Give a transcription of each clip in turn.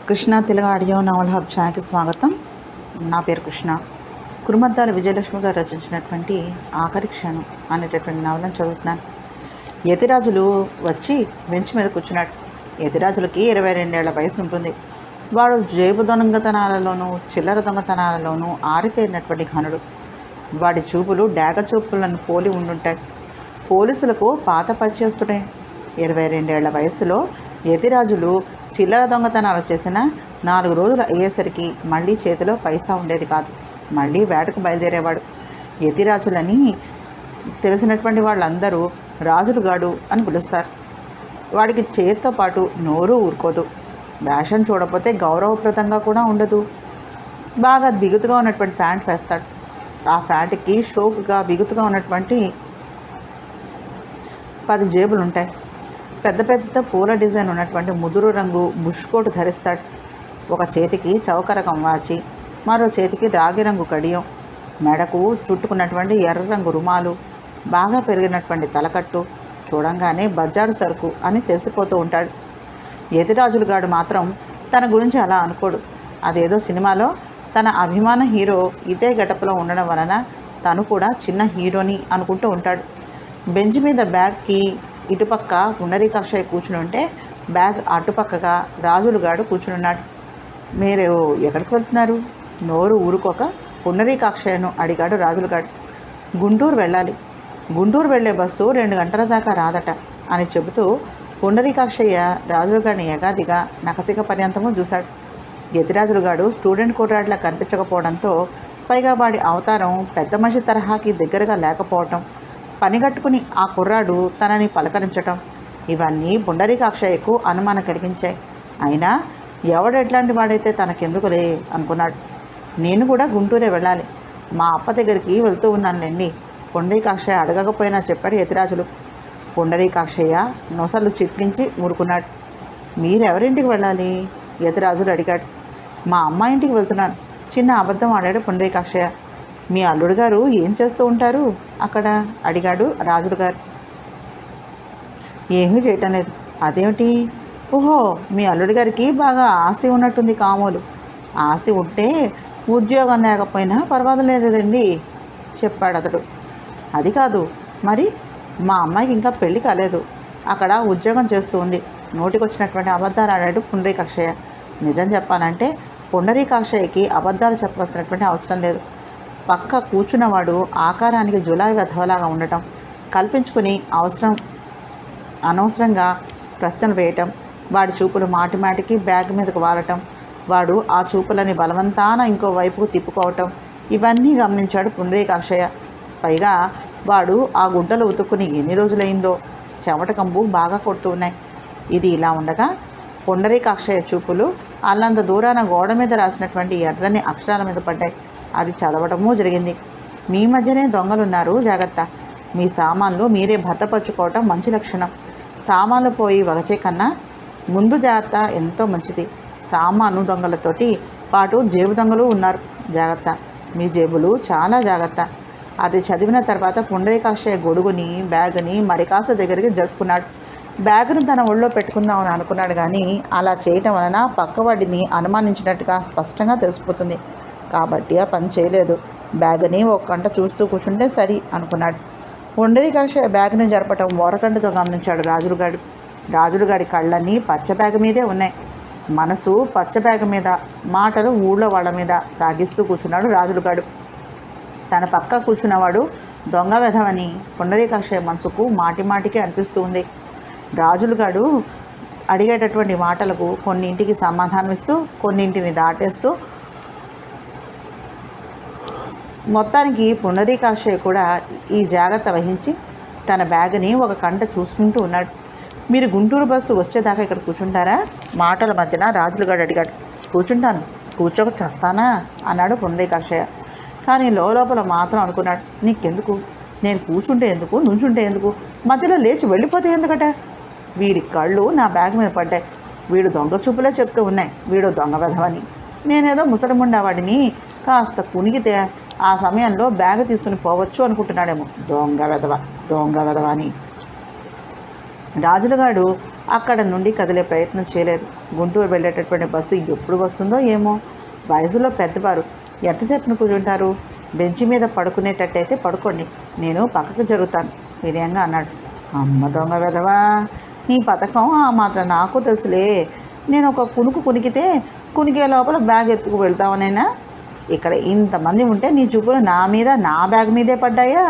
Krishna Telugu audio నవల hub ఛానల్కి స్వాగతం. నా పేరు కృష్ణ. కురుమద్దాల విజయలక్ష్మి గారు రచించినటువంటి ఆఖరి క్షణం అనేటటువంటి నవలను చదువుతున్నాను. యతిరాజులు వచ్చి బెంచ్ మీద కూర్చున్నాడు. యతిరాజులకి 22 ఏళ్ల వయసు ఉంటుంది. వాడు జేబు దొంగతనాలలోనూ చిల్లర దొంగతనాలలోనూ ఆరితేరినటువంటి ఘనుడు. వాడి చూపులు డాగ చూపులను పోలి ఉండుంటాయి. పోలీసులకు పాత పరిచయస్తుడే. 22 ఏళ్ల వయసులో యతిరాజులు చిల్లర దొంగతనాలు చేసిన 4 రోజులు అయ్యేసరికి మళ్ళీ చేతిలో పైసా ఉండేది కాదు. మళ్ళీ వేటకు బయలుదేరేవాడు. యతిరాజులని తెలిసినటువంటి వాళ్ళందరూ రాజులుగాడు అని పిలుస్తారు. వాడికి చేతితో పాటు నోరు ఊరుకోదు. వేషం చూడకపోతే గౌరవప్రదంగా కూడా ఉండదు. బాగా బిగుతుగా ఉన్నటువంటి ప్యాంట్ వేస్తాడు. ఆ ప్యాంటుకి షోకుగా బిగుతుగా ఉన్నటువంటి 10 జేబులు ఉంటాయి. పెద్ద పెద్ద పూల డిజైన్ ఉన్నటువంటి ముదురు రంగు బుష్ కోటు ధరిస్తాడు. ఒక చేతికి చౌకరకం వాచి, మరో చేతికి రాగి రంగు కడియం, మెడకు చుట్టుకున్నటువంటి ఎర్ర రంగు రుమాలు, బాగా పెరిగినటువంటి తలకట్టు చూడంగానే బజారు సరుకు అని తెలిసిపోతూ ఉంటాడు. యతిరాజులుగాడు మాత్రం తన గురించి అలా అనుకోడు. అదేదో సినిమాలో తన అభిమాన హీరో ఇదే గెటప్లో ఉండడం వలన తను కూడా చిన్న హీరోని అనుకుంటూ ఉంటాడు. బెంచ్ మీద బ్యాగ్కి ఇటుపక్క పుండరీకాక్షయ్య కూర్చుని ఉంటే బ్యాగ్ అటుపక్కగా రాజులుగాడు కూర్చునున్నాడు. మీరు ఎక్కడికి వెళ్తున్నారు? నోరు ఊరుకోక పుండరీకాక్షయ్యను అడిగాడు రాజులుగాడు. గుంటూరు వెళ్ళాలి. గుంటూరు వెళ్ళే బస్సు 2 గంటల దాకా రాదట అని చెబుతూ పుండరీకాక్షయ్య రాజులుగాడిని ఎగాదిగా నకసిక పర్యంతము చూశాడు. యతిరాజులుగాడు స్టూడెంట్ కుర్రాడిలా కనిపించకపోవడంతో, పైగా వాడి అవతారం పెద్ద మనిషి తరహాకి దగ్గరగా లేకపోవటం, పనిగట్టుకుని ఆ కుర్రాడు తనని పలకరించటం, ఇవన్నీ పుండరీకాక్షయ్యకు అనుమానం కలిగించాయి. అయినా ఎవడెట్లాంటి వాడైతే తనకెందుకులే అనుకున్నాడు. నేను కూడా గుంటూరే వెళ్ళాలి. మా అప్ప దగ్గరికి వెళ్తూ ఉన్నానులేండి. పుండరీకాక్షయ్య అడగకపోయినా చెప్పాడు యతిరాజులు. పుండరీకాక్షయ్య నొసలు చిట్లించి ఊరుకున్నాడు. మీరెవరింటికి వెళ్ళాలి? యతిరాజులు అడిగాడు. మా అమ్మ ఇంటికి వెళ్తున్నాను. చిన్న అబద్ధం ఆడాడు పుండరీకాక్షయ్య. మీ అల్లుడు గారు ఏం చేస్తూ ఉంటారు అక్కడ? అడిగాడు రాజులు గారు. ఏమీ చేయటం లేదు. అదేమిటి? ఓహో, మీ అల్లుడి గారికి బాగా ఆస్తి ఉన్నట్టుంది కామోలు. ఆస్తి ఉంటే ఉద్యోగం లేకపోయినా పర్వాలేదండి చెప్పాడు అతడు. అది కాదు మరి, మా అమ్మాయికి ఇంకా పెళ్లి కాలేదు. అక్కడ ఉద్యోగం చేస్తూ ఉంది. నోటికొచ్చినటువంటి అబద్ధాలు ఆడాడు పుండరీకాక్షయ్య. నిజం చెప్పాలంటే పుండరీకాక్షయ్యకి అబద్ధాలు చెప్పవలసినటువంటి అవసరం లేదు. పక్క కూర్చున్నవాడు ఆకారానికి జులాయి వెధవలాగా ఉండటం, కల్పించుకుని అనవసరంగా ప్రశ్నలు వేయటం, వాడి చూపులు మాటిమాటికి బ్యాగ్ మీదకు వాలటం, వాడు ఆ చూపులని బలవంతాన ఇంకో వైపుకు తిప్పుకోవటం, ఇవన్నీ గమనించాడు పుండరీకాక్షయ్య. పైగా వాడు ఆ గుడ్డలు ఉతుక్కుని ఎన్ని రోజులైందో, చెమట కంబు బాగా కొడుతూ ఉన్నాయి. ఇది ఇలా ఉండగా పుండరీకాక్షయ్య చూపులు అల్లంత దూరాన గోడ మీద రాసినటువంటి ఎర్రని అక్షరాల మీద పడ్డాయి. అది చదవటమూ జరిగింది. మీ మధ్యనే దొంగలున్నారు, జాగ్రత్త. మీ సామాన్లు మీరే భద్రపరచుకోవటం మంచి లక్షణం. సామాన్లు పోయి వగచే కన్నా ముందు జాగ్రత్త ఎంతో మంచిది. సామాను దొంగలతోటి పాటు జేబు దొంగలు ఉన్నారు, జాగ్రత్త. మీ జేబులు చాలా జాగ్రత్త. అది చదివిన తర్వాత పుండరీకాక్షయ్య గొడుగుని బ్యాగుని మరికాస దగ్గరికి జరుపుకున్నాడు. బ్యాగును తన ఒళ్ళో పెట్టుకుందామని అనుకున్నాడు, కానీ అలా చేయటం వలన పక్కవాడిని అనుమానించినట్టుగా స్పష్టంగా తెలిసిపోతుంది. కాబట్టి ఆ పని చేయలేదు. బ్యాగ్ని ఒక కంట చూస్తూ కూర్చుంటే సరి అనుకున్నాడు. పుండరీకాక్షయ్య బ్యాగ్ని జరపటం ఓరకంటతో గమనించాడు రాజులుగాడు. రాజులుగాడి కళ్ళన్నీ పచ్చ బ్యాగ్ మీదే ఉన్నాయి. మనసు పచ్చ బ్యాగ్ మీద, మాటలు ఊళ్ళో వాళ్ళ మీద సాగిస్తూ కూర్చున్నాడు రాజులుగాడు. తన పక్క కూర్చున్నవాడు దొంగ వెధవని పుండరీకాక్షయ్య మనసుకు మాటిమాటికి అనిపిస్తూ ఉంది. రాజులుగాడు అడిగేటటువంటి మాటలకు కొన్నింటికి సమాధానం ఇస్తూ, కొన్నింటిని దాటేస్తూ, మొత్తానికి పుండరీకాక్షయ్య కూడా ఈ జాగ్రత్త వహించి తన బ్యాగ్ని ఒక కంట చూసుకుంటూ ఉన్నాడు. మీరు గుంటూరు బస్సు వచ్చేదాకా ఇక్కడ కూర్చుంటారా? మాటల మధ్యన రాజులుగాడు అడిగాడు. కూర్చుంటాను. కూర్చోక చస్తానా అన్నాడు పుండరీకాక్షయ్య. కానీ లోపల మాత్రం అనుకున్నాడు, నీకెందుకు? నేను కూర్చుంటే ఎందుకు, నుంచుంటే ఎందుకు, మధ్యలో లేచి వెళ్ళిపోతే ఎందుకట? వీడి కళ్ళు నా బ్యాగ్ మీద పడ్డాయి. వీడు దొంగ చూపులే చెప్తూ ఉన్నాయి. వీడు దొంగ వెధవని. నేనేదో ముసలిముండావాడిని కాస్త కునిగితే ఆ సమయంలో బ్యాగ్ తీసుకుని పోవచ్చు అనుకుంటున్నాడేమో. దొంగ వెధవ అని రాజులుగాడు అక్కడ నుండి కదిలే ప్రయత్నం చేయలేదు. గుంటూరు వెళ్ళేటటువంటి బస్సు ఎప్పుడు వస్తుందో ఏమో. వయసులో పెద్దవారు ఎంతసేపును కూర్చుంటారు? బెంచి మీద పడుకునేటట్టయితే పడుకోండి, నేను పక్కకు జరుగుతాను వినయంగా అన్నాడు. అమ్మ దొంగ వెధవా, నీ పథకం ఆ మాత్రం నాకు తెలుసులే. నేను ఒక కునికితే కునికే లోపల బ్యాగ్ ఎత్తుకు వెళ్తావనైనా? ఇక్కడ ఇంతమంది ఉంటే నీ చూపులు నా మీద, నా బ్యాగ్ మీదే పడ్డాయా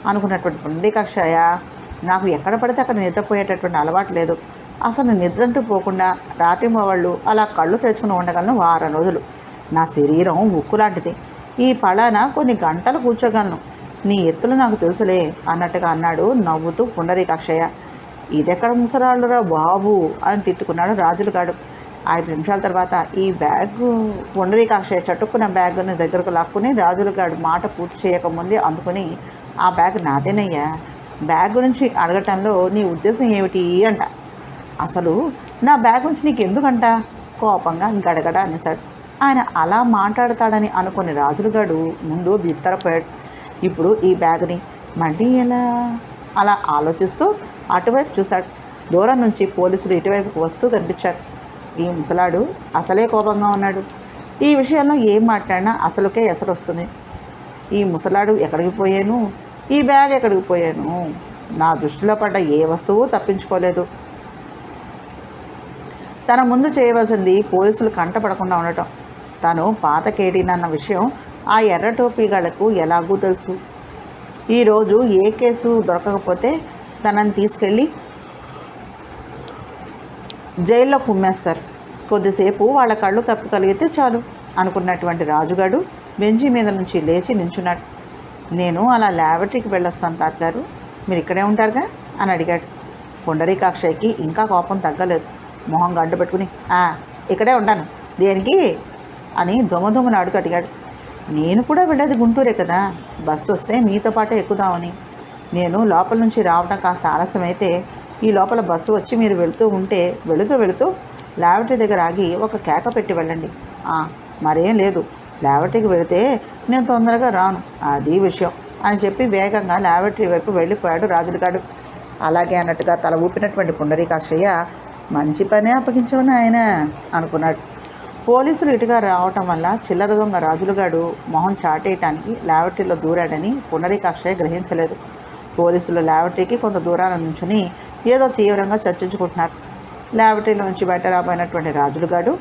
అనుకున్నటువంటి పుండరీకాక్షయ్య, నాకు ఎక్కడ పడితే అక్కడ నిద్రపోయేటటువంటి అలవాటు లేదు. అసలు నిద్ర అంటూ పోకుండా రాత్రి వాళ్ళు అలా కళ్ళు తెచ్చుకుని ఉండగలను వారం రోజులు. నా శరీరం ఉక్కు లాంటిది. ఈ పళాన కొన్ని గంటలు కూర్చోగలను. నీ ఎత్తులు నాకు తెలుసులే అన్నట్టుగా అన్నాడు నవ్వుతూ పుండరీకాక్షయ్య. ఇదెక్కడ ముసరాళ్ళురా బాబు అని తిట్టుకున్నాడు రాజులుగాడు. 5 నిమిషాల తర్వాత ఈ బ్యాగ్ పుండరీకాక్షయ్య చట్టుకున్న బ్యాగ్ని దగ్గరకు లాక్కుని రాజులుగాడు మాట పూర్తి చేయకముందే అందుకుని, ఆ బ్యాగ్ నాదేనయ్యా, బ్యాగ్ గురించి అడగటంలో నీ ఉద్దేశం ఏమిటి అంట. అసలు నా బ్యాగ్ గురించి నీకు ఎందుకంట కోపంగా గడగడ అనేశాడు. ఆయన అలా మాట్లాడతాడని అనుకుని రాజులుగాడు ముందు బిత్తరపోయాడు. ఇప్పుడు ఈ బ్యాగ్ని మళ్ళీ ఎలా అలా ఆలోచిస్తూ అటువైపు చూశాడు. దూరం నుంచి పోలీసులు ఇటువైపుకు వస్తూ కనిపించారు. ఈ ముసలాడు అసలే కోపంగా ఉన్నాడు. ఈ విషయంలో ఏం మాట్లాడినా అసలుకే ఎసరు వస్తుంది. ఈ ముసలాడు ఎక్కడికి పోయాను, ఈ బ్యాగ్ ఎక్కడికి పోయాను, నా దృష్టిలో పడ్డ ఏ వస్తువు తప్పించుకోలేదు. తన ముందు చేయవలసింది పోలీసులు కంటపడకుండా ఉండటం. తను పాత కేడీనన్న విషయం ఆ ఎర్ర టోపీగాళ్లకు ఎలాగూ తెలుసు. ఈరోజు ఏ కేసు దొరకకపోతే తనని తీసుకెళ్ళి జైల్లో కుమ్మేస్తారు. కొద్దిసేపు వాళ్ళ కళ్ళు కప్పగలిగితే చాలు అనుకున్నటువంటి రాజుగాడు బెంచి మీద నుంచి లేచి నించున్నాడు. నేను అలా ల్యాబరేటరీకి వెళ్ళొస్తాను తాతగారు, మీరు ఇక్కడే ఉంటారుగా అని అడిగాడు. పుండరీకాక్షయ్యకి ఇంకా కోపం తగ్గలేదు. మొహం గడ్డు పెట్టుకుని ఇక్కడే ఉంటాను దేనికి అని దొమదొమను అడుగు అడిగాడు. నేను కూడా వెళ్ళేది గుంటూరే కదా, బస్సు వస్తే మీతో పాటే ఎక్కుదామని. నేను లోపల నుంచి రావడం కాస్త ఆలస్యమైతే ఈ లోపల బస్సు వచ్చి మీరు వెళుతూ ల్యాబరేటరీ దగ్గర ఆగి ఒక కేక పెట్టి వెళ్ళండి. మరేం లేదు, ల్యాబరేటరీకి వెళితే నేను తొందరగా రాను, అది విషయం అని చెప్పి వేగంగా ల్యాబరేటరీ వైపు వెళ్ళిపోయాడు రాజులుగాడు. అలాగే అన్నట్టుగా తల ఊపినటువంటి పుండరీకాక్షయ్య, మంచి పనే అప్పగించవని ఆయన అనుకున్నాడు. పోలీసులు ఇటుగా రావటం వల్ల చిల్లర దొంగ రాజులుగాడు మొహం చాటేయటానికి ల్యాబరేటరీలో దూరాడని పుండరీకాక్షయ్య గ్రహించలేదు. పోలీసులు ల్యాబరేటరీకి కొంత దూరాల నుంచుని ఏదో తీవ్రంగా చర్చించుకుంటున్నారు. ల్యాబరేటరీలో నుంచి బయట రాబోయినటువంటి రాజులుగాడు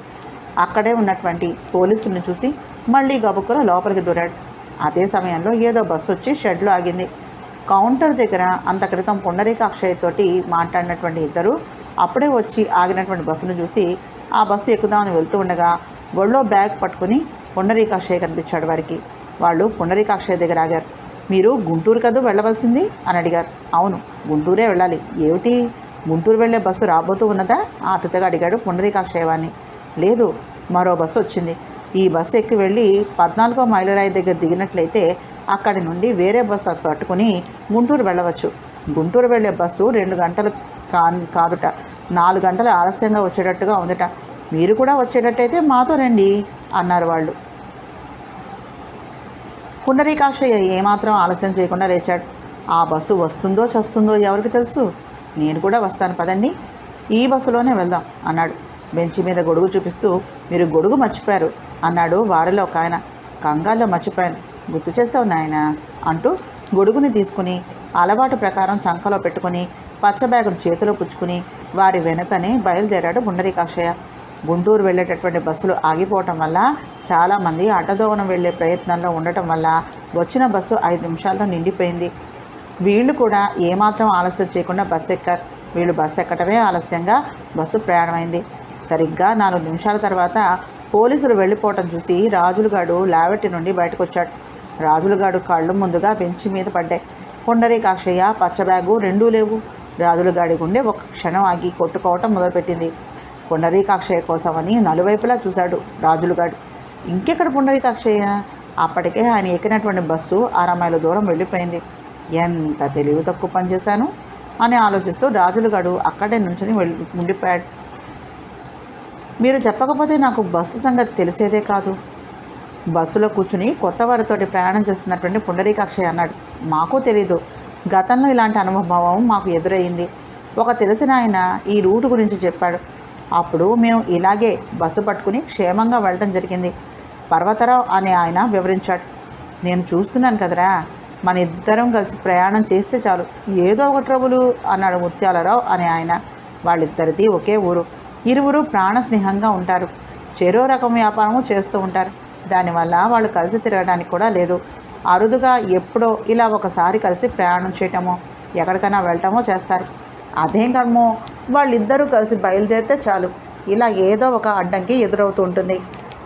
అక్కడే ఉన్నటువంటి పోలీసులను చూసి మళ్ళీ గబుక్కున లోపలికి దూరాడు. అదే సమయంలో ఏదో బస్సు వచ్చి షెడ్లో ఆగింది. కౌంటర్ దగ్గర అంత క్రితం పుండరీకాక్షయ్య తోటి మాట్లాడినటువంటి ఇద్దరు అప్పుడే వచ్చి ఆగినటువంటి బస్సును చూసి ఆ బస్సు ఎక్కుదామని వెళ్తూ ఉండగా గొళ్ళో బ్యాగ్ పట్టుకుని పుండరీకాక్షయ్య కనిపించాడు వారికి. వాళ్ళు పుండరీకాక్షయ్య దగ్గర ఆగారు. మీరు గుంటూరు కదూ వెళ్ళవలసింది అని అడిగారు. అవును, గుంటూరే వెళ్ళాలి. ఏమిటి, గుంటూరు వెళ్ళే బస్సు రాబోతూ ఉన్నదా ఆటుతగా అడిగాడు పుండరీకాక్షయ్య వారిని. లేదు, మరో బస్సు వచ్చింది. ఈ బస్సు ఎక్కి వెళ్ళి 14వ మైలురాయి దగ్గర దిగినట్లయితే అక్కడి నుండి వేరే బస్సు పట్టుకుని గుంటూరు వెళ్ళవచ్చు. గుంటూరు వెళ్ళే బస్సు 2 గంటలు కాదుట, 4 గంటలు ఆలస్యంగా వచ్చేటట్టుగా ఉందట. మీరు కూడా వచ్చేటట్టయితే మాతో రండి అన్నారు వాళ్ళు. పుండరీకాక్షయ్య ఏమాత్రం ఆలస్యం చేయకుండా లేచాడు. ఆ బస్సు వస్తుందో చస్తుందో ఎవరికి తెలుసు, నేను కూడా వస్తాను పదండి, ఈ బస్సులోనే వెళ్దాం అన్నాడు. బెంచి మీద గొడుగు చూపిస్తూ, మీరు గొడుగు మర్చిపోయారు అన్నాడు వారిలో ఒక ఆయన. కంగాల్లో మర్చిపోయాను, గుర్తు చేసావు నాయన అంటూ గొడుగుని తీసుకుని అలవాటు ప్రకారం చంకలో పెట్టుకుని పచ్చ బ్యాగును చేతిలో పుచ్చుకుని వారి వెనుకనే బయలుదేరాడు పుండరీకాక్షయ్య. గుంటూరు వెళ్ళేటటువంటి బస్సులు ఆగిపోవటం వల్ల చాలామంది అడ్డదోవనం వెళ్ళే ప్రయత్నంలో ఉండటం వల్ల వచ్చిన బస్సు 5 నిమిషాల్లో నిండిపోయింది. వీళ్ళు కూడా ఏమాత్రం ఆలస్యం చేయకుండా బస్సు ఎక్కారు. వీళ్ళు బస్సు ఎక్కటమే ఆలస్యంగా బస్సు ప్రయాణమైంది. సరిగ్గా 4 నిమిషాల తర్వాత పోలీసులు వెళ్ళిపోవటం చూసి రాజులుగాడు ల్యాబరేటరీ నుండి బయటకు వచ్చాడు. రాజులుగాడు కళ్ళు ముందుగా బెంచి మీద పడ్డాయి. పుండరీకాక్షయ్య పచ్చ బ్యాగు రెండూ లేవు. రాజులుగాడి గుండె ఒక క్షణం ఆగి కొట్టుకోవటం మొదలుపెట్టింది. పుండరీకాక్షయ్య కోసమని నలువైపులా చూశాడు రాజులుగాడు. ఇంకెక్కడ పుండరీకాక్షయ్య? అప్పటికే ఆయన ఎక్కినటువంటి బస్సు 6 మైళ్ళ దూరం వెళ్ళిపోయింది. ఎంత తెలివి తక్కువ పనిచేశాను అని ఆలోచిస్తూ రాజులుగాడు అక్కడే నుంచుని ఉండిపోయాడు. మీరు చెప్పకపోతే నాకు బస్సు సంగతి తెలిసేదే కాదు. బస్సులో కూర్చుని కొత్త వారితోటి ప్రయాణం చేస్తున్నటువంటి పుండరీకాక్షయ్య అన్నాడు. మాకు తెలీదు, గతంలో ఇలాంటి అనుభవం మాకు ఎదురయ్యింది. ఒక తెలిసిన ఆయన ఈ రూటు గురించి చెప్పాడు. అప్పుడు మేము ఇలాగే బస్సు పట్టుకుని క్షేమంగా వెళ్ళటం జరిగింది. పర్వతరావు అనే ఆయన వివరించాడు. నేను చూస్తున్నాను కదరా, మన ఇద్దరం కలిసి ప్రయాణం చేస్తే చాలు, ఏదో ఒక ట్రబులు అన్నాడు ముత్యాలరావు అనే ఆయన. వాళ్ళిద్దరిది ఒకే ఊరు. ఇరువురు ప్రాణ స్నేహంగా ఉంటారు. చెరో రకం వ్యాపారము చేస్తూ ఉంటారు. దానివల్ల వాళ్ళు కలిసి తిరగడానికి కూడా లేదు. అరుదుగా ఎప్పుడో ఇలా ఒకసారి కలిసి ప్రయాణం చేయటమో ఎక్కడికైనా వెళ్ళటమో చేస్తారు. అదేం కర్మో, వాళ్ళిద్దరూ కలిసి బయలుదేరితే చాలు, ఇలా ఏదో ఒక అడ్డంకి ఎదురవుతూ ఉంటుంది.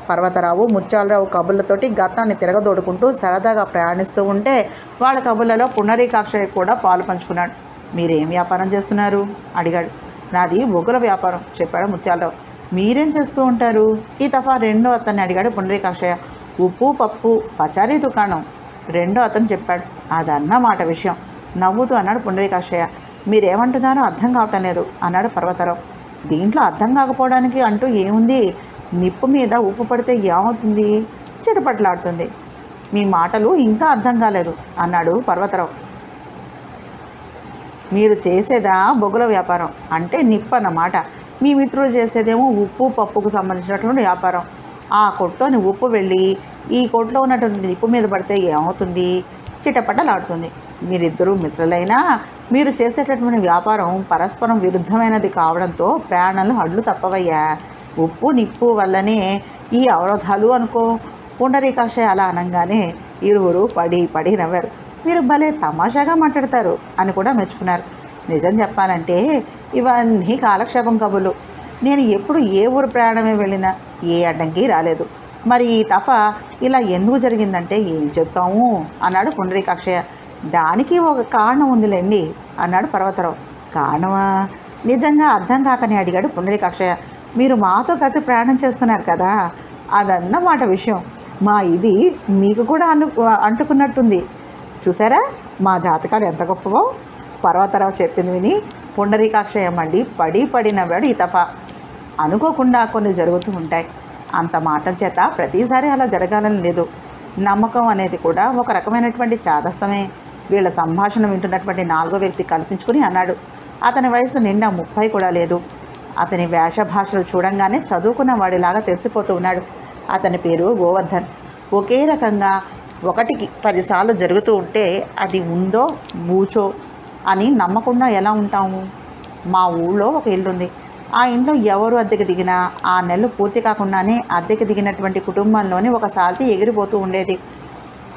పర్వతరావు ముత్యాలరావు కబుర్లతోటి గతాన్ని తిరగదోడుకుంటూ సరదాగా ప్రయాణిస్తూ ఉంటే వాళ్ళ కబుర్లలో పునరీకాక్షయ్య కూడా పాలు పంచుకున్నాడు. మీరేం వ్యాపారం చేస్తున్నారు అడిగాడు. నాది బొగ్గుల వ్యాపారం చెప్పాడు ముత్యాలరావు. మీరేం చేస్తూ ఉంటారు? ఈ దఫా రెండో అతన్ని అడిగాడు పునరీకాక్షయ్య. ఉప్పు పప్పు పచారీ దుకాణం రెండో అతను చెప్పాడు. అదన్నమాట విషయం నవ్వుతూ అన్నాడు పునరీకాక్షయ్య. మీరేమంటున్నారో అర్థం కావటం లేదు అన్నాడు పర్వతరావు. దీంట్లో అర్థం కాకపోవడానికి అంటూ ఏముంది? నిప్పు మీద ఉప్పు పడితే ఏమవుతుంది? చిటపట్లాడుతుంది. మీ మాటలు ఇంకా అర్థం కాలేదు అన్నాడు పర్వతరావు. మీరు చేసేదా బొగ్గుల వ్యాపారం అంటే నిప్పు అన్నమాట. మీ మిత్రుడు చేసేదేమో ఉప్పు పప్పుకు సంబంధించినటువంటి వ్యాపారం. ఆ కొట్లోని ఉప్పు వెళ్ళి ఈ కొట్లో ఉన్నటువంటి నిప్పు మీద పడితే ఏమవుతుంది? చిటపటలాడుతుంది. మీరిద్దరూ మిత్రులైనా మీరు చేసేటటువంటి వ్యాపారం పరస్పరం విరుద్ధమైనది కావడంతో ప్రయాణాలు అడ్లు తప్పవయ్యా. ఉప్పు నిప్పు వల్లనే ఈ అవరోధాలు అనుకో. పుండరీకాక్షయ్య అలా అనగానే ఇరువురు పడి నవ్వారు. మీరు భలే తమాషాగా మాట్లాడతారు అని కూడా మెచ్చుకున్నారు. నిజం చెప్పాలంటే ఇవన్నీ కాలక్షేపం కబుర్లు. నేను ఎప్పుడు ఏ ఊరు ప్రయాణమే వెళ్ళినా ఏ అడ్డంకి రాలేదు. మరి ఈ తఫా ఇలా ఎందుకు జరిగిందంటే ఏం చెప్తాము అన్నాడు పుండరీకాక్షయ్య. దానికి ఒక కారణం ఉందిలేండి అన్నాడు పర్వతరావు. కారణమా? నిజంగా అర్థం కాకని అడిగాడు పుండరీకాక్షయ్య. మీరు మాతో కలిసి ప్రయాణం చేస్తున్నారు కదా, అదన్నమాట విషయం. మా ఇది మీకు కూడా అంటుకున్నట్టుంది. చూసారా మా జాతకాలు ఎంత గొప్పవో? పర్వతరావు చెప్పింది విని పుండరీకాక్షయ్య మండి పడి నవ్వాడు. ఈ తఫా అనుకోకుండా కొన్ని జరుగుతూ ఉంటాయి. అంత మాట చేత ప్రతిసారి అలా జరగాలని లేదు. నమ్మకం అనేది కూడా ఒక రకమైనటువంటి చాదస్తమే. వీళ్ళ సంభాషణ వింటున్నటువంటి నాలుగో వ్యక్తి కల్పించుకుని అన్నాడు. అతని వయసు నిండా 30 కూడా లేదు. అతని వేష భాషలు చూడంగానే చదువుకున్న వాడిలాగా తెలిసిపోతూ ఉన్నాడు. అతని పేరు గోవర్ధన్. ఒకే రకంగా 1కి 10 సార్లు జరుగుతూ ఉంటే అది ఉందో బూచో అని నమ్మకుండా ఎలా ఉంటాము? మా ఊళ్ళో ఒక ఇల్లుంది. ఆ ఇంట్లో ఎవరు అద్దెకి దిగినా ఆ నెలలు పూర్తి కాకుండానే అద్దెకి దిగినటువంటి కుటుంబంలోని ఒక సాల్తీ ఎగిరిపోతూ ఉండేది.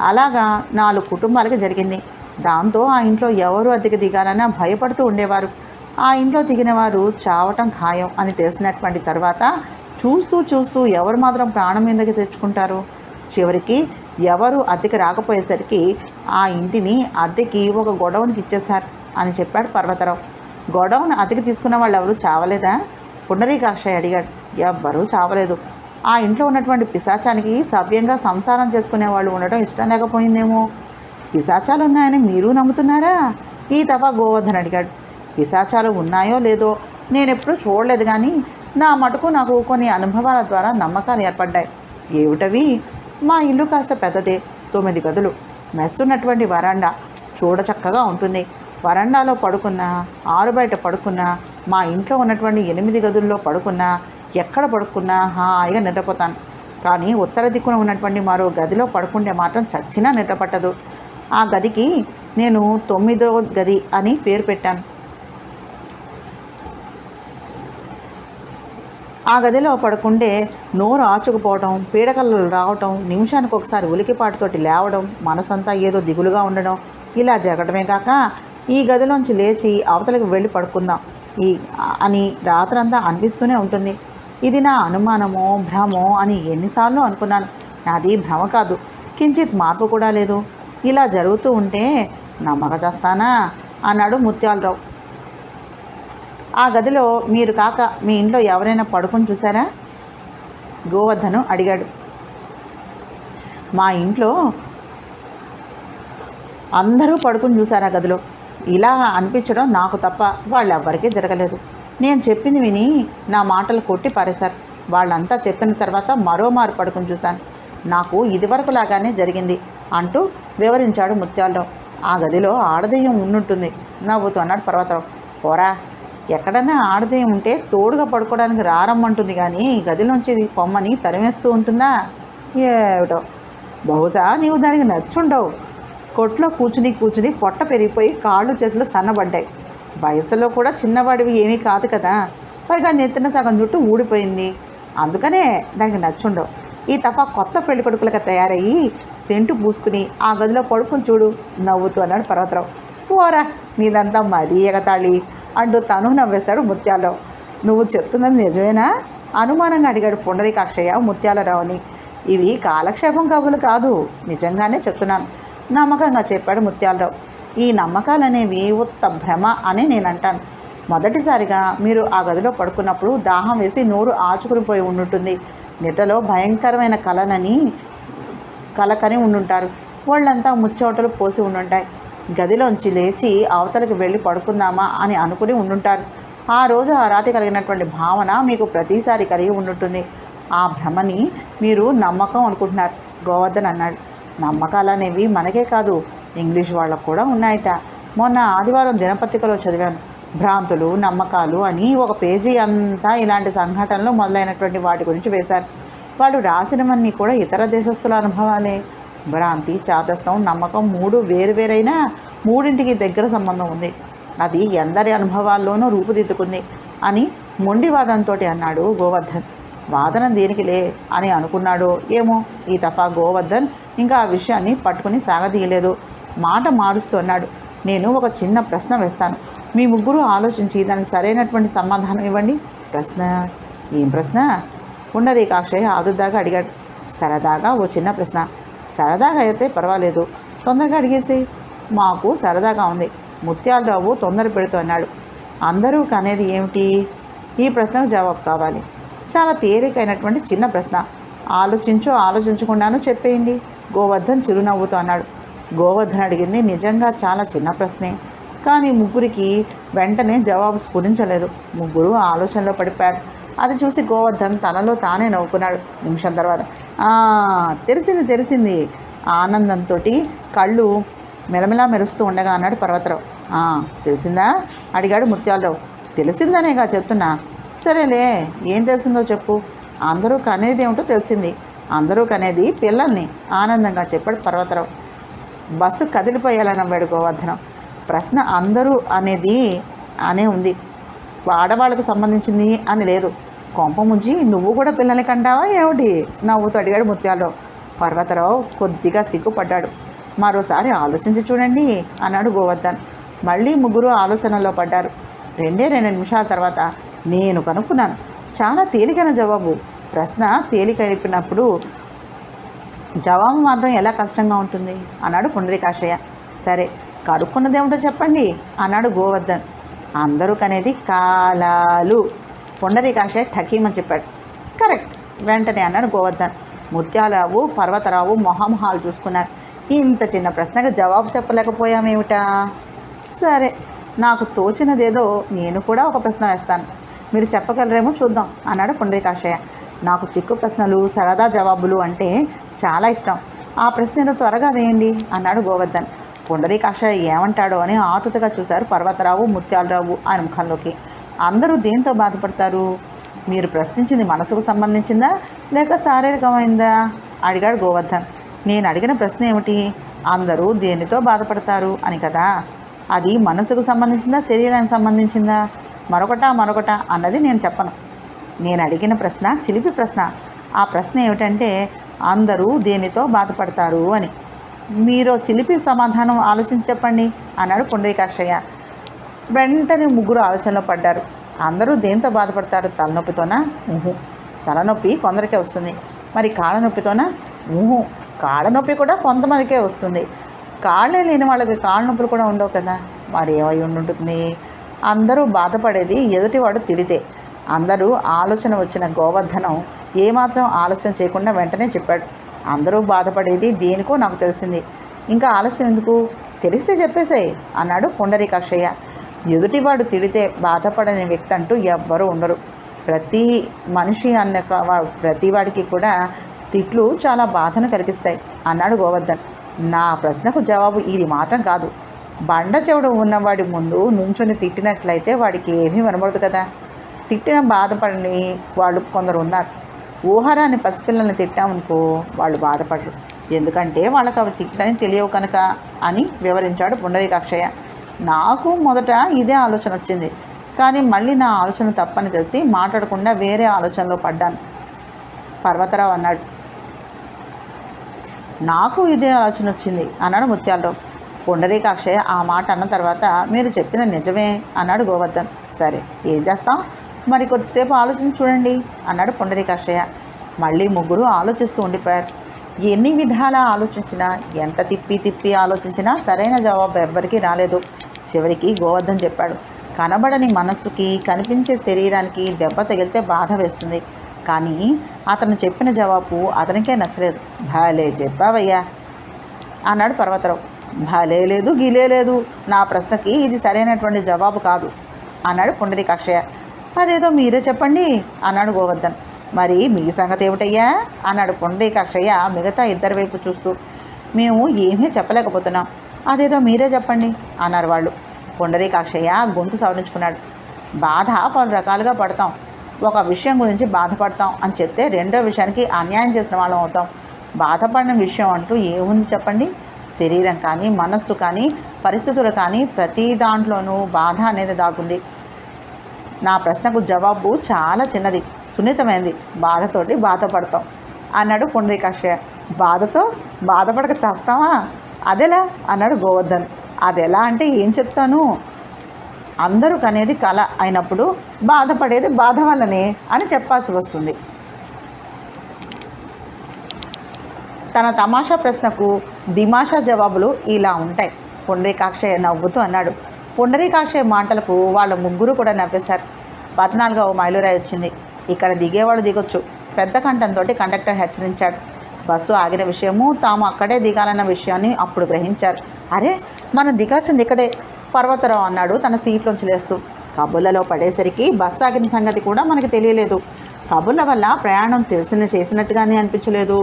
అలాగా 4 కుటుంబాలకి జరిగింది. దాంతో ఆ ఇంట్లో ఎవరు అద్దెకి దిగాలన్నా భయపడుతూ ఉండేవారు. ఆ ఇంట్లో దిగిన వారు చావటం ఖాయం అని తెలిసినటువంటి తర్వాత చూస్తూ ఎవరు మాత్రం ప్రాణం మీదకి తెచ్చుకుంటారు. చివరికి ఎవరు అద్దెకి రాకపోయేసరికి ఆ ఇంటిని అద్దెకి ఒక గొడవనికి ఇచ్చేశారు అని చెప్పాడు పర్వతరావు. గొడవను అద్దెకి తీసుకున్న వాళ్ళు ఎవరు చావలేదా? పుండరీకాక్షయ్య అడిగాడు. ఎవ్వరూ చావలేదు. ఆ ఇంట్లో ఉన్నటువంటి పిశాచానికి సవ్యంగా సంసారం చేసుకునే వాళ్ళు ఉండటం ఇష్టం లేకపోయిందేమో. పిశాచాలు ఉన్నాయని మీరు నమ్ముతున్నారా? ఈ దఫా గోవర్ధన్ అడిగాడు. పిశాచాలు ఉన్నాయో లేదో నేనెప్పుడూ చూడలేదు, కానీ నా మటుకు నాకు కొన్ని అనుభవాల ద్వారా నమ్మకాలు ఏర్పడ్డాయి. ఏమిటవి? మా ఇల్లు కాస్త పెద్దదే, 9 గదులు, మెస్సున్నటువంటి వరాండా చూడచక్కగా ఉంటుంది. వరండాలో పడుకున్నా, ఆరు బయట పడుకున్నా, మా ఇంట్లో ఉన్నటువంటి 8 గదుల్లో పడుకున్నా, ఎక్కడ పడుకున్నా హాయిగా నిద్రపోతాను. కానీ ఉత్తర దిక్కున ఉన్నటువంటి మరో గదిలో పడుకుంటే మాత్రం చచ్చినా నిద్రపట్టదు. ఆ గదికి నేను 9వ గది అని పేరు పెట్టాను. ఆ గదిలో పడుకుంటే నోరు ఆచుకుపోవటం, పీడకలు రావటం, నిమిషానికి ఒకసారి ఉలికిపాటుతోటి లేవడం, మనసంతా ఏదో దిగులుగా ఉండడం ఇలా జరగడమే కాక ఈ గదిలోంచి లేచి అవతలకు వెళ్ళి పడుకుందాం అని రాత్రంతా అనిపిస్తూనే ఉంటుంది. ఇది నా అనుమానమో భ్రమో అని ఎన్నిసార్లు అనుకున్నాను. నాది భ్రమ కాదు, కించిత్ మార్పు కూడా లేదు. ఇలా జరుగుతూ ఉంటే నమ్మక చేస్తానా అన్నాడు ముత్యాలరావు. ఆ గదిలో మీరు కాక మీ ఇంట్లో ఎవరైనా పడుకుని చూసారా? గోవర్ధను అడిగాడు. మా ఇంట్లో అందరూ పడుకుని చూశారు ఆ గదిలో. ఇలా అనిపించడం నాకు తప్ప వాళ్ళెవ్వరికీ జరగలేదు. నేను చెప్పింది విని నా మాటలు కొట్టి పారేశారు. వాళ్ళంతా చెప్పిన తర్వాత మరోమారు పడుకుని చూశాను. నాకు ఇదివరకు లాగానే జరిగింది అంటూ వివరించాడు ముత్యాలరావు. ఆ గదిలో ఆడదెయ్యం ఉన్నట్టుంది నవ్వుతూ అన్నాడు పర్వతరావు. పోరా, ఎక్కడన్నా ఆడదే ఉంటే తోడుగా పడుకోవడానికి రారమ్మంటుంది కానీ గదిలోంచి పొమ్మని తరిమేస్తూ ఉంటుందా? ఏమిటో, బహుశా నీవు దానికి నచ్చుండవు. కొట్లో కూర్చుని కూర్చుని పొట్ట పెరిగిపోయి కాళ్ళు చేతులు సన్నబడ్డాయి. వయసులో కూడా చిన్నవాడివి ఏమీ కాదు కదా, పైగా నెత్తిన సగం జుట్టు ఊడిపోయింది. అందుకనే దానికి నచ్చుండవు. ఈ తప్ప కొత్త పెళ్లి కొడుకులుగా తయారయ్యి సెంటు పూసుకుని ఆ గదిలో పడుకుని చూడు నవ్వుతూ అన్నాడు పర్వతరావు. పోరా, నీదంతా మరీ ఎగతాళి అంటూ తను నవ్వేశాడు ముత్యాలరావు. నువ్వు చెప్తున్నది నిజమేనా? అనుమానంగా అడిగాడు పుండరీకాక్షయ్య ముత్యాలరావుని. ఇవి కాలక్షేపం కబులు కాదు, నిజంగానే చెప్తున్నాను నమ్మకంగా చెప్పాడు ముత్యాలరావు. ఈ నమ్మకాలనేవి ఉత్త భ్రమ అని నేను అంటాను. మొదటిసారిగా మీరు ఆ గదిలో పడుకున్నప్పుడు దాహం వేసి నోరు ఆచుకునిపోయి ఉండుంటుంది. నిద్రలో భయంకరమైన కలకని ఉండుంటారు. వాళ్ళంతా ముచ్చోటలు పోసి ఉండుంటాయి. గదిలోంచి లేచి అవతలికి వెళ్ళి పడుకుందామా అని అనుకుని ఉండుంటారు. ఆ రోజు ఆ రాత్రి కలిగినటువంటి భావన మీకు ప్రతిసారి కలిగి ఉండుంటుంది. ఆ భ్రమని మీరు నమ్మకం అనుకుంటున్నారు. గోవర్ధన్ అన్నాడు. నమ్మకాలనేవి మనకే కాదు, ఇంగ్లీష్ వాళ్ళకు కూడా ఉన్నాయట. మొన్న ఆదివారం దినపత్రికలో చదివాను. భ్రాంతులు, నమ్మకాలు అని ఒక పేజీ అంతా ఇలాంటి సంఘటనలు మొదలైనటువంటి వాటి గురించి వేశారు. వాళ్ళు రాసినవన్నీ కూడా ఇతర దేశస్తుల అనుభవాలే. భ్రాంతి, చాదస్తం, నమ్మకం మూడు వేరువేరైనా మూడింటికి దగ్గర సంబంధం ఉంది. అది ఎందరి అనుభవాల్లోనూ రూపుదిద్దుకుంది అని మొండివాదంతో అన్నాడు గోవర్ధన్. వాదన దేనికిలే అని అనుకున్నాడో ఏమో ఈ దఫా గోవర్ధన్ ఇంకా ఆ విషయాన్ని పట్టుకుని సాగదీయలేదు. మాట మారుస్తూ అన్నాడు. నేను ఒక చిన్న ప్రశ్న వేస్తాను, మీ ముగ్గురు ఆలోచించి దానికి సరైనటువంటి సమాధానం ఇవ్వండి. ప్రశ్న? ఏం ప్రశ్న? పుండరీకాక్షయ్య ఆదుర్దాగా అడిగాడు. సరదాగా ఓ చిన్న ప్రశ్న. సరదాగా అయితే పర్వాలేదు, తొందరగా అడిగేసి. మాకు సరదాగా ఉంది. ముత్యాలరావు తొందర పెడుతూ అన్నాడు. అందరూ కనేది ఏమిటి? ఈ ప్రశ్నకు జవాబు కావాలి. చాలా తేలికైనటువంటి చిన్న ప్రశ్న. ఆలోచించకుండాను చెప్పేయండి. గోవర్ధన్ చిరునవ్వుతూ అన్నాడు. గోవర్ధన్ అడిగింది నిజంగా చాలా చిన్న ప్రశ్నే, కానీ ముగ్గురికి వెంటనే జవాబు స్ఫురించలేదు. ముగ్గురు ఆలోచనలో పడిపోయారు. అది చూసి గోవర్ధన్ తనలో తానే నవ్వుకున్నాడు. నిమిషం తర్వాత తెలిసింది ఆనందంతో కళ్ళు మెలమెలా మెరుస్తూ ఉండగా అన్నాడు పర్వతరావు. తెలిసిందా అడిగాడు ముత్యాలరావు. తెలిసిందనేగా చెప్తున్నా. సరేలే, ఏం తెలిసిందో చెప్పు. అందరూ కనేది ఏమిటో తెలిసింది. అందరూ కనేది పిల్లల్ని ఆనందంగా చెప్పాడు పర్వతరావు. బస్సు కదిలిపోయేలా నవ్వాడు గోవర్ధనం. ప్రశ్న అందరూ అనేది అనే ఉంది, ఆడవాళ్ళకు సంబంధించింది అని లేదు. కొంప ముంచి నువ్వు కూడా పిల్లల్ని కంటావా ఏమిటి? నవ్వుతూ అడిగాడు ముత్యాలరావు. పర్వతరావు కొద్దిగా సిగ్గుపడ్డాడు. మరోసారి ఆలోచించి చూడండి అన్నాడు గోవర్ధన్. మళ్ళీ ముగ్గురు ఆలోచనలో పడ్డారు. 2 నిమిషాల తర్వాత నేను కనుక్కున్నాను. చాలా తేలికైన జవాబు. ప్రశ్న తేలికైనప్పుడు జవాబు మాత్రం ఎలా కష్టంగా ఉంటుంది అన్నాడు పుండరీకాక్షయ్య. సరే, కనుక్కున్నదేమిటో చెప్పండి అన్నాడు గోవర్ధన్. అందరూ కనేది కాలాలు. పుండరీకాక్షయ్య ఠకీమని చెప్పాడు. కరెక్ట్ వెంటనే అన్నాడు గోవర్ధన్. ముత్యాలరావు, పర్వతరావు మొహమొహాలు చూసుకున్నారు. ఇంత చిన్న ప్రశ్నకు జవాబు చెప్పలేకపోయామేమిటా? సరే, నాకు తోచినదేదో నేను కూడా ఒక ప్రశ్న వేస్తాను, మీరు చెప్పగలరేమో చూద్దాం అన్నాడు పుండరీకాక్షయ్య. నాకు చిక్కు ప్రశ్నలు, సరదా జవాబులు అంటే చాలా ఇష్టం. ఆ ప్రశ్న ఏదో త్వరగా వేయండి అన్నాడు గోవర్ధన్. పుండరీకాక్షయ్య ఏమంటాడో అని ఆతుతగా చూశారు పర్వతరావు, ముత్యాలరావు ఆయన ముఖంలోకి. అందరూ దేంతో బాధపడతారు? మీరు ప్రశ్నించింది మనసుకు సంబంధించిందా లేక శారీరకమైందా అడిగాడు గోవర్ధన్. నేను అడిగిన ప్రశ్న ఏమిటి? అందరూ దేనితో బాధపడతారు అని కదా. అది మనసుకు సంబంధించిందా శరీరానికి సంబంధించిందా? మరొకట అన్నది నేను చెప్పను. నేను అడిగిన ప్రశ్న చిలిపి ప్రశ్న. ఆ ప్రశ్న ఏమిటంటే అందరూ దేనితో బాధపడతారు అని. మీరు చిలిపి సమాధానం ఆలోచించి చెప్పండి అన్నాడు పుండరీకాక్షయ్య. వెంటనే ముగ్గురు ఆలోచనలో పడ్డారు. అందరూ దేంతో బాధపడతారు? తలనొప్పితోనా? తలనొప్పి కొందరికే వస్తుంది. మరి కాళ్ళ నొప్పితోనా? కాళ్ళ నొప్పి కూడా కొంతమందికే వస్తుంది. కాళ్ళే లేని వాళ్ళకి కాళ్ళ నొప్పులు కూడా ఉండవు కదా. మరి ఏమై ఉంటుంది? అందరూ బాధపడేది ఎదుటివాడు తిడితే. అందరూ ఆలోచన వచ్చిన గోవర్ధనం ఏమాత్రం ఆలస్యం చేయకుండా వెంటనే చెప్పాడు. అందరూ బాధపడేది దేనికో నాకు తెలిసింది, ఇంకా ఆలస్యం ఎందుకు? తెలిస్తే చెప్పేసేయ్ అన్నాడు పుండరీకాక్షయ్య. ఎదుటివాడు తిడితే బాధపడని వ్యక్తి అంటూ ఎవ్వరూ ఉండరు. ప్రతి మనిషి ప్రతి వాడికి కూడా తిట్లు చాలా బాధను కలిగిస్తాయి అన్నాడు గోవర్ధన్. నా ప్రశ్నకు జవాబు ఇది మాత్రం కాదు. బండ చెవుడు ఉన్నవాడి ముందు నుంచొని తిట్టినట్లయితే వాడికి ఏమీ వినబడదు కదా. తిట్టిన బాధపడని వాళ్ళు కొందరు ఉన్నారు. ఊహరాని పసిపిల్లల్ని తిట్టామనుకో వాళ్ళు బాధపడరు, ఎందుకంటే వాళ్ళకి అవి తిట్టని తెలియవు కనుక అని వివరించాడు పుండరీకాక్షయ్య. నాకు మొదట ఇదే ఆలోచన వచ్చింది, కానీ మళ్ళీ నా ఆలోచన తప్పని తెలిసి మాట్లాడకుండా వేరే ఆలోచనలో పడ్డాను. పర్వతరావు అన్నాడు. నాకు ఇదే ఆలోచన వచ్చింది అన్నాడు ముత్యాలరావు. పుండరీకాక్షయ్య ఆ మాట అన్న తర్వాత మీరు చెప్పింది నిజమే అన్నాడు గోవర్ధన్. సరే ఏం చేస్తాం, మరి కొద్దిసేపు ఆలోచించి చూడండి అన్నాడు పుండరీకాక్షయ్య. మళ్ళీ ముగ్గురు ఆలోచిస్తూ ఉండిపోయారు. ఎన్ని విధాలా ఆలోచించినా, ఎంత తిప్పి తిప్పి ఆలోచించినా సరైన జవాబు ఎవ్వరికీ రాలేదు. చివరికి గోవర్ధన్ చెప్పాడు, కనబడని మనస్సుకి కనిపించే శరీరానికి దెబ్బ తగిలితే బాధ వేస్తుంది, కానీ అతను చెప్పిన జవాబు అతనికే నచ్చలేదు. భలే చెప్పావయ్యా అన్నాడు పర్వతరావు. భలే లేదు గిలే లేదు, నా ప్రశ్నకి ఇది సరైనటువంటి జవాబు కాదు అన్నాడు పుండరీకాక్షయ్య. అదేదో మీరే చెప్పండి అన్నాడు గోవర్ధన్. మరి మీ సంగతి ఏమిటయ్యా అన్నాడు పుండరీకాక్షయ్య మిగతా ఇద్దరి వైపు చూస్తూ. మేము ఏమీ చెప్పలేకపోతున్నాం, అదేదో మీరే చెప్పండి అన్నారు వాళ్ళు. పుండరీకాక్షయ్య గొంతు సవరించుకున్నాడు. బాధ పలు రకాలుగా పడతాం. ఒక విషయం గురించి బాధపడతాం అని చెప్తే రెండో విషయానికి అన్యాయం చేసిన వాళ్ళం అవుతాం. బాధపడిన విషయం అంటూ ఏముంది చెప్పండి? శరీరం కానీ, మనస్సు కానీ, పరిస్థితులు కానీ ప్రతి దాంట్లోనూ బాధ అనేది దాగుంది. నా ప్రశ్నకు జవాబు చాలా చిన్నది, సున్నితమైనది. బాధతోటి బాధపడతాం అన్నాడు పుండరీకాక్షయ్య. బాధతో బాధపడక చేస్తావా? అదెలా అన్నాడు గోవర్ధన్. అదెలా అంటే ఏం చెప్తాను? అందరూ కనేది కళ అయినప్పుడు బాధపడేది బాధ వల్లనే అని చెప్పాల్సి వస్తుంది. తన తమాషా ప్రశ్నకు దిమాషా జవాబులు ఇలా ఉంటాయి. పుండరీకాక్షయ్య నవ్వుతూ అన్నాడు. పుండరీకాక్షయ్య మాటలకు వాళ్ళ ముగ్గురు కూడా నవ్వేశారు. 14వ మైలురాయి వచ్చింది. ఇక్కడ దిగేవాడు దిగొచ్చు, పెద్ద కంఠంతో కండక్టర్ హెచ్చరించాడు. బస్సు ఆగిన విషయము, తాము అక్కడే దిగాలన్న విషయాన్ని అప్పుడు గ్రహించారు. అరే, మనం దిగాల్సింది ఇక్కడే, పర్వతరావు అన్నాడు తన సీట్లోంచి లేస్తూ. కబుర్లలో పడేసరికి బస్సు ఆగిన సంగతి కూడా మనకి తెలియలేదు. కబుర్ల వల్ల ప్రయాణం చేసినట్టుగానే అనిపించలేదు.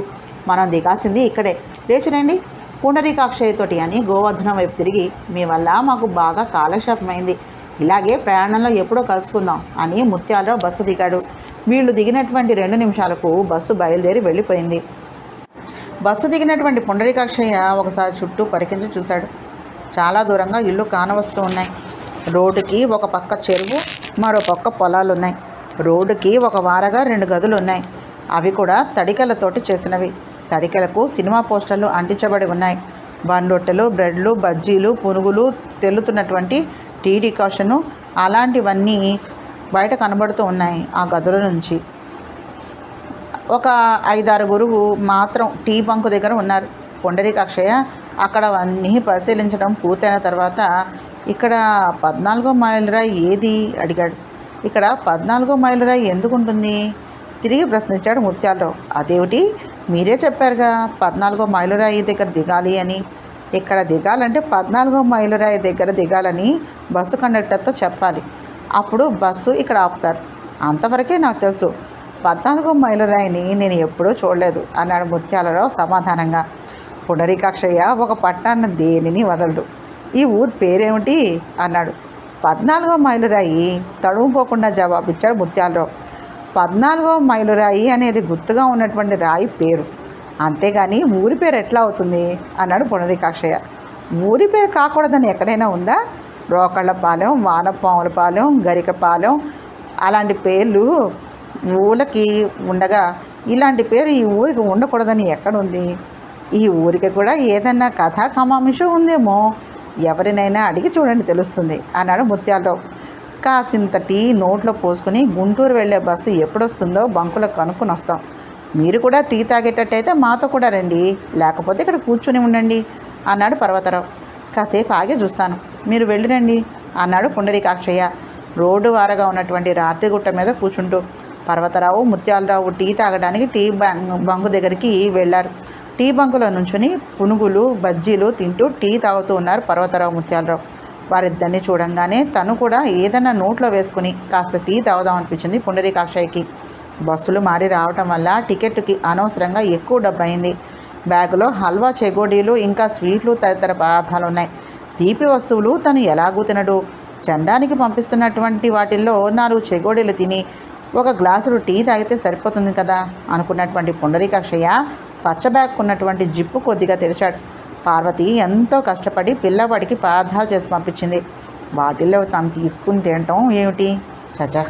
మనం దిగాల్సింది ఇక్కడే, లేచిరండి పుండరీకాక్షయ్యతోటి అని గోవర్ధనం వైపు తిరిగి, మీ వల్ల మాకు బాగా కాలక్షేపమైంది, ఇలాగే ప్రయాణంలో ఎప్పుడో కలుసుకుందాం అని ముత్యాలరావు బస్సు దిగాడు. వీళ్ళు దిగినటువంటి 2 నిమిషాలకు బస్సు బయలుదేరి వెళ్ళిపోయింది. బస్సు దిగినటువంటి పుండరీకాక్షయ్య ఒకసారి చుట్టూ పరికించి చూశాడు. చాలా దూరంగా ఇళ్ళు కానవస్తూ ఉన్నాయి. రోడ్డుకి ఒక పక్క చెరువు, మరో పక్క పొలాలు ఉన్నాయి. రోడ్డుకి ఒక వారగా 2 గదులు ఉన్నాయి. అవి కూడా తడికలతోటి చేసినవి. తడికలకు సినిమా పోస్టర్లు అంటించబడి ఉన్నాయి. బన్ రొట్టెలు, బ్రెడ్లు, బజ్జీలు, పునుగులు, తెల్లుతున్నటువంటి టీ డికాషను అలాంటివన్నీ బయట కనబడుతూ ఉన్నాయి. ఆ గదుల నుంచి ఒక 5-6 మాత్రం టీ బంకు దగ్గర ఉన్నారు. పుండరీకాక్షయ్య అక్కడ అన్నీ పరిశీలించడం పూర్తయిన తర్వాత, ఇక్కడ 14వ మైలురాయి ఏది అడిగాడు. ఇక్కడ 14వ మైలురాయి ఎందుకు ఉంటుంది తిరిగి ప్రశ్నించాడు ముత్యాలరావు. అదేమిటి, మీరే చెప్పారుగా 14వ మైలురాయి దగ్గర దిగాలి అని. ఇక్కడ దిగాలంటే 14వ మైలురాయి దగ్గర దిగాలని బస్సు కండక్టర్తో చెప్పాలి. అప్పుడు బస్సు ఇక్కడ ఆపుతారు. అంతవరకే నాకు తెలుసు. 14వ మైలురాయిని నేను ఎప్పుడూ చూడలేదు అన్నాడు ముత్యాలరావు సమాధానంగా. పుండరీకాక్షయ్య ఒక పట్టాన్న దేనిని వదలడు. ఈ ఊరి పేరేమిటి అన్నాడు. 14వ మైలురాయి తడుముపోకుండా జవాబిచ్చాడు ముత్యాలరావు. 14వ మైలురాయి అనేది గుర్తుగా ఉన్నటువంటి రాయి పేరు, అంతేగాని ఊరి పేరు ఎట్లా అవుతుంది అన్నాడు పుండరీకాక్షయ్య. ఊరి పేరు కాకూడదని ఎక్కడైనా ఉందా? రోకళ్ళపాలెం, వానపాములపాలెం, గరికపాలెం అలాంటి పేర్లు ఊళ్ళకి ఉండగా ఇలాంటి పేరు ఈ ఊరికి ఉండకూడదని ఎక్కడుంది? ఈ ఊరికి కూడా ఏదన్నా కథా కమాంశం ఉందేమో, ఎవరినైనా అడిగి చూడండి తెలుస్తుంది అన్నాడు ముత్యాలరావు. కాసింత టీ నోట్లో పోసుకుని గుంటూరు వెళ్ళే బస్సు ఎప్పుడొస్తుందో బంకులకు కనుక్కొని వస్తాం. మీరు కూడా టీ తాగేటట్టయితే మాతో కూడా రండి, లేకపోతే ఇక్కడ కూర్చుని ఉండండి అన్నాడు పర్వతరావు. కాసేపు ఆగే చూస్తాను, మీరు వెళ్ళిరండి అన్నాడు పుండరీకాక్షయ్య రోడ్డు వారగా ఉన్నటువంటి రాతిగుట్ట మీద కూర్చుంటూ. పర్వతరావు, ముత్యాలరావు టీ తాగడానికి టీ బంకు దగ్గరికి వెళ్ళారు. టీ బంకులో నుంచుని పునుగులు, బజ్జీలు తింటూ టీ తాగుతూ ఉన్నారు పర్వతరావు, ముత్యాలరావు. వారిద్దరిని చూడంగానే తను కూడా ఏదన్నా నోట్లో వేసుకుని కాస్త టీ తాగుదాం అనిపించింది పుండరీకాక్షయ్యకి. బస్సులు మారి రావటం వల్ల టికెట్కి అనవసరంగా ఎక్కువ డబ్బు అయింది. బ్యాగులో హల్వా, చెగోడీలు, ఇంకా స్వీట్లు తదితర పదార్థాలు ఉన్నాయి. తీపి వస్తువులు తను ఎలాగూ తినడు. చండానికి పంపిస్తున్నటువంటి వాటిల్లో 4 చెగోడీలు తిని 1 గ్లాసులు టీ తాగితే సరిపోతుంది కదా అనుకున్నటువంటి పుండరీకాక్షయ్య పచ్చ బ్యాగ్ ఉన్నటువంటి జిప్పు కొద్దిగా తెరిచాడు. పార్వతి ఎంతో కష్టపడి పిల్లవాడికి పదార్థాలు చేసి పంపించింది. వాటిల్లో తాను తీసుకుని తినటం ఏమిటి? చచా,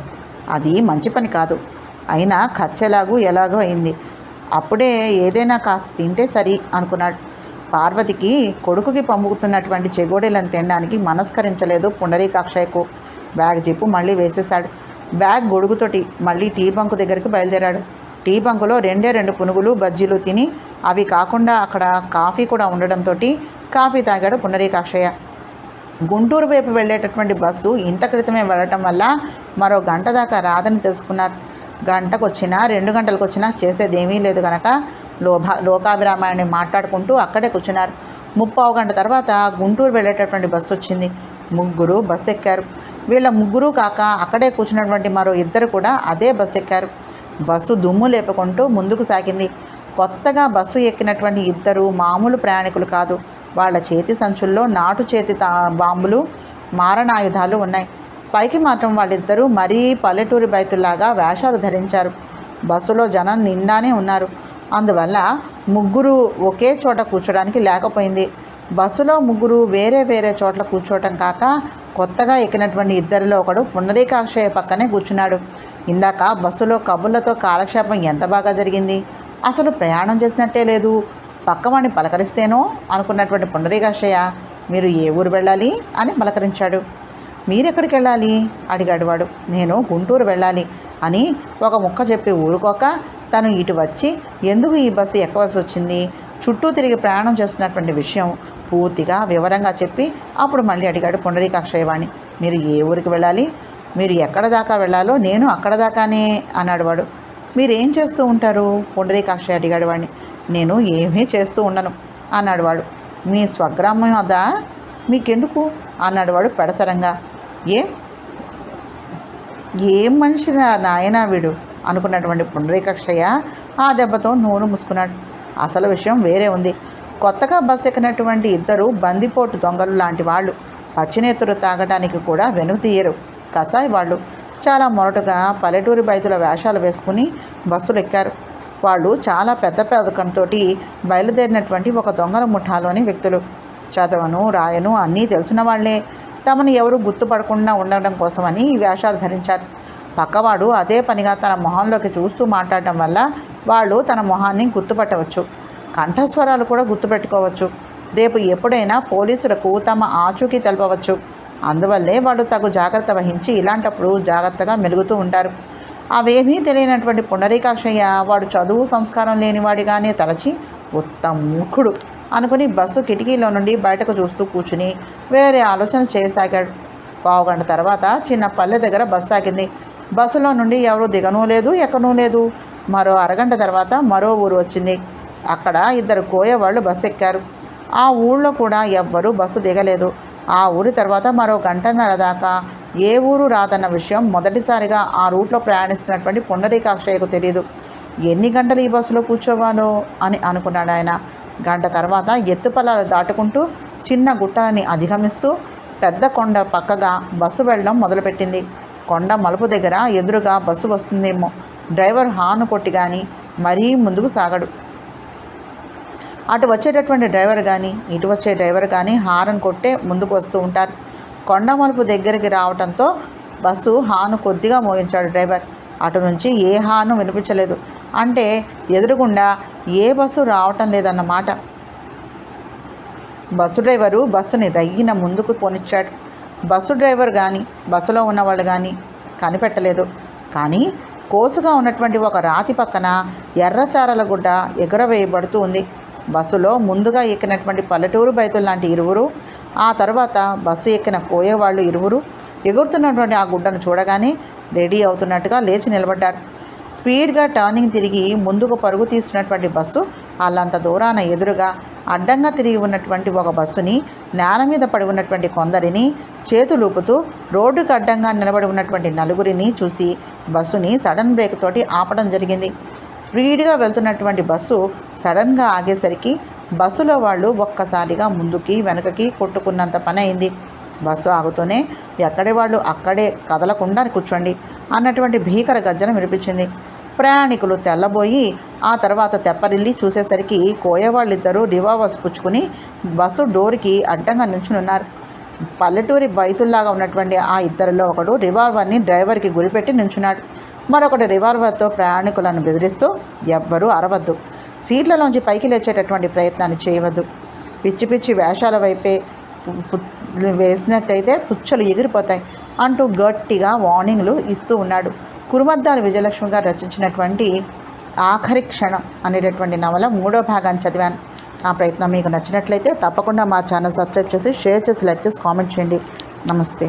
అది మంచి పని కాదు. అయినా ఖర్చెలాగూ ఎలాగో అయింది. అప్పుడే ఏదైనా కాస్త తింటే సరి అనుకున్నాడు. పార్వతికి కొడుకుకి పంపుతున్నటువంటి చెగోడీలను తినడానికి మనస్కరించలేదు పుండరీకాక్షయ్యకు. బ్యాగ్ జిప్పు మళ్ళీ వేసేశాడు. బ్యాగ్ గొడుగుతోటి మళ్ళీ టీ బంకు దగ్గరికి బయలుదేరాడు. టీ బంకులో 2 పునుగులు బజ్జీలు తిని, అవి కాకుండా అక్కడ కాఫీ కూడా ఉండడంతో కాఫీ తాగాడు పుండరీకాక్షయ్య. గుంటూరు వైపు వెళ్ళేటటువంటి బస్సు ఇంత క్రితమే వెళ్ళటం వల్ల మరో గంట దాకా రాదని తెలుసుకున్నారు. గంటకు వచ్చినా 2 గంటలకు వచ్చినా చేసేదేమీ లేదు కనుక లోకాభిరామాయణని మాట్లాడుకుంటూ అక్కడే కూర్చున్నారు. 30 గంట తర్వాత గుంటూరు వెళ్ళేటటువంటి బస్సు వచ్చింది. ముగ్గురు బస్సు ఎక్కారు. వీళ్ళ ముగ్గురు కాక అక్కడే కూర్చున్నటువంటి మరో 2 కూడా అదే బస్సు ఎక్కారు. బస్సు దుమ్ము లేపుకుంటూ ముందుకు సాగింది. కొత్తగా బస్సు ఎక్కినటువంటి 2 మామూలు ప్రయాణికులు కాదు. వాళ్ళ చేతి సంచుల్లో నాటు చేతి బాంబులు, మారణాయుధాలు ఉన్నాయి. పైకి మాత్రం వాళ్ళిద్దరూ మరీ పల్లెటూరి బయతుల్లాగా వేషాలు ధరించారు. బస్సులో జనం నిండానే ఉన్నారు. అందువల్ల ముగ్గురు ఒకే చోట కూర్చోడానికి లేకపోయింది. బస్సులో ముగ్గురు వేరే వేరే చోట్ల కూర్చోవటం కాక కొత్తగా ఎక్కినటువంటి 2లో ఒకడు పుండరీకాక్షయ్య పక్కనే కూర్చున్నాడు. ఇందాక బస్సులో కబుర్లతో కాలక్షేపం ఎంత బాగా జరిగింది. అసలు ప్రయాణం చేసినట్టే లేదు. పక్కవాడిని పలకరిస్తేనో అనుకున్నటువంటి పుండరీకాక్షయ్య, మీరు ఏ ఊరు వెళ్ళాలి అని పలకరించాడు. మీరెక్కడికి వెళ్ళాలి అడిగాడు వాడు. నేను గుంటూరు వెళ్ళాలి అని ఒక ముక్క చెప్పి ఊరుకోక తను ఇటు వచ్చి ఎందుకు ఈ బస్సు ఎక్కవలసి వచ్చింది, చుట్టూ తిరిగి ప్రయాణం చేస్తున్నటువంటి విషయం పూర్తిగా వివరంగా చెప్పి అప్పుడు మళ్ళీ అడిగాడు పుండరీకాక్షయ్య వాణ్ణి. మీరు ఏ ఊరికి వెళ్ళాలి, మీరు ఎక్కడ దాకా వెళ్ళాలో నేను అక్కడ దాకానే అన్నాడు వాడు. మీరేం చేస్తూ ఉంటారు పుండరీకాక్షయ్య అడిగాడు వాడిని. నేను ఏమీ చేస్తూ ఉండను అన్నాడు వాడు. మీ స్వగ్రామం అదా, మీకెందుకు అన్నాడు వాడు పెడసరంగా. ఏం మనిషి నాయనా వీడు అనుకున్నటువంటి పుండరీకాక్షయ్య ఆ దెబ్బతో నోరు మూసుకున్నాడు. అసలు విషయం వేరే ఉంది. కొత్తగా బస్సు ఎక్కినటువంటి 2 బందిపోటు దొంగలు లాంటి వాళ్ళు. పచ్చినేతులు తాగడానికి కూడా వెనుక తీయరు. కసాయి వాళ్ళు. చాలా మొరటుగా పల్లెటూరి బయతుల వేషాలు వేసుకుని బస్సులు ఎక్కారు. వాళ్ళు చాలా పెద్ద పథకంతో బయలుదేరినటువంటి ఒక దొంగల ముఠాలోని వ్యక్తులు. చదవను రాయను అన్నీ తెలిసిన వాళ్లే. తమను ఎవరు గుర్తుపడకుండా ఉండడం కోసమని ఈ వేషాలు ధరించారు. పక్కవాడు అదే పనిగా తన మొహంలోకి చూస్తూ మాట్లాడటం వల్ల వాళ్ళు తన మొహాన్ని గుర్తుపట్టవచ్చు. కంఠస్వరాలు కూడా గుర్తుపెట్టుకోవచ్చు. రేపు ఎప్పుడైనా పోలీసులకు తమ ఆచూకీ తెలపవచ్చు. అందువల్లే వాళ్ళు తగు జాగ్రత్త వహించి ఇలాంటప్పుడు జాగ్రత్తగా మెలుగుతూ ఉంటారు. అవేమీ తెలియనటువంటి పుండరీకాక్షయ్య వాడు చదువు సంస్కారం లేనివాడిగానే తలచి ఉత్తమ మూర్ఖుడు అనుకుని బస్సు కిటికీలో నుండి బయటకు చూస్తూ కూర్చుని వేరే ఆలోచన చేయసాగాడు. 1/2 గంట తర్వాత చిన్న పల్లె దగ్గర బస్సు ఆగింది. బస్సులో నుండి ఎవరు దిగనూ లేదు, ఎక్కనూ లేదు. మరో అరగంట తర్వాత మరో ఊరు వచ్చింది. అక్కడ 2 కోయవాళ్ళు బస్సు ఎక్కారు. ఆ ఊళ్ళో కూడా ఎవ్వరూ బస్సు దిగలేదు. ఆ ఊరి తర్వాత మరో గంటన్నర దాకా ఏ ఊరు రాదన్న విషయం మొదటిసారిగా ఆ రూట్లో ప్రయాణిస్తున్నటువంటి పుండరీకాక్షయ్యకు తెలియదు. ఎన్ని గంటలు ఈ బస్సులో కూర్చోవాలో అని అనుకున్నాడు ఆయన. గంట తర్వాత ఎత్తుపల్లాలు దాటుకుంటూ చిన్న గుట్టలని అధిగమిస్తూ పెద్ద కొండ పక్కగా బస్సు వెళ్ళడం మొదలుపెట్టింది. కొండ మలుపు దగ్గర ఎదురుగా బస్సు వస్తుందేమో. డ్రైవర్ హార్న్ కొట్టి కానీ మరీ ముందుకు సాగడు. అటు వచ్చేటటువంటి డ్రైవర్ కానీ ఇటు వచ్చే డ్రైవర్ కానీ హార్న్ కొట్టే ముందుకు వస్తూ ఉంటారు. కొండ మలుపు దగ్గరికి రావడంతో బస్సు హార్న్ కొద్దిగా మోగించాడు డ్రైవర్. అటు నుంచి ఏ హార్న్ వినిపించలేదు. అంటే ఎదురుగుండా ఏ బస్సు రావటం లేదన్నమాట. బస్సు డ్రైవరు బస్సుని రయ్యిన ముందుకు పోనిచ్చాడు. బస్సు డ్రైవర్ కానీ బస్సులో ఉన్నవాళ్ళు కానీ కనిపెట్టలేదు. కానీ కోసుగా ఉన్నటువంటి ఒక రాతి పక్కన ఎర్రచారల గుడ్డ ఎగురవేయబడుతూ ఉంది. బస్సులో ముందుగా ఎక్కినటువంటి పల్లెటూరు బయతులు లాంటి 2, ఆ తర్వాత బస్సు ఎక్కిన కోయేవాళ్ళు 2 ఎగురుతున్నటువంటి ఆ గుడ్డను చూడగానే రెడీ అవుతున్నట్టుగా లేచి నిలబడ్డారు. స్పీడ్గా టర్నింగ్ తిరిగి ముందుకు పరుగు తీస్తున్నటువంటి బస్సు అల్లంత దూరాన ఎదురుగా అడ్డంగా తిరిగి ఉన్నటువంటి ఒక బస్సుని, నేల మీద పడి ఉన్నటువంటి కొందరిని, చేతులూపుతూ రోడ్డుకు అడ్డంగా నిలబడి ఉన్నటువంటి 4 చూసి బస్సుని సడన్ బ్రేక్ తోటి ఆపడం జరిగింది. స్పీడ్గా వెళ్తున్నటువంటి బస్సు సడన్గా ఆగేసరికి బస్సులో వాళ్ళు ఒక్కసారిగా ముందుకి వెనకకి కొట్టుకున్నంత పని అయింది. బస్సు ఆగుతూనే ఎక్కడి వాళ్ళు అక్కడే కదలకుండా కూర్చోండి అన్నటువంటి భీకర గర్జన వినిపించింది. ప్రయాణికులు తెల్లబోయి ఆ తర్వాత తెప్పరిల్లి చూసేసరికి కోయవాళ్ళిద్దరూ రివాల్వర్స్ పుచ్చుకుని బస్సు డోర్కి అడ్డంగా నుంచునున్నారు. పల్లెటూరి బైతుల్లాగా ఉన్నటువంటి ఆ ఇద్దరిలో ఒకడు రివాల్వర్ని డ్రైవర్కి గురిపెట్టి నుంచున్నాడు. మరొకటి రివాల్వర్తో ప్రయాణికులను బెదిరిస్తూ ఎవ్వరూ అరవద్దు, సీట్లలోంచి పైకి లేచేటటువంటి ప్రయత్నాన్ని చేయవద్దు, పిచ్చి పిచ్చి వేషాల వైపే వేసినట్టయితే పుచ్చలు ఎగిరిపోతాయి అంటూ గట్టిగా వార్నింగ్లు ఇస్తూ ఉన్నాడు. కురుమద్దాల విజయలక్ష్మి గారు రచించినటువంటి ఆఖరి క్షణం అనేటటువంటి నవల 3వ భాగాన్ని చదివాను. ఆ ప్రయత్నం మీకు నచ్చినట్లయితే తప్పకుండా మా ఛానల్ సబ్స్క్రైబ్ చేసి షేర్ చేసి లైక్ చేసి కామెంట్ చేయండి. నమస్తే.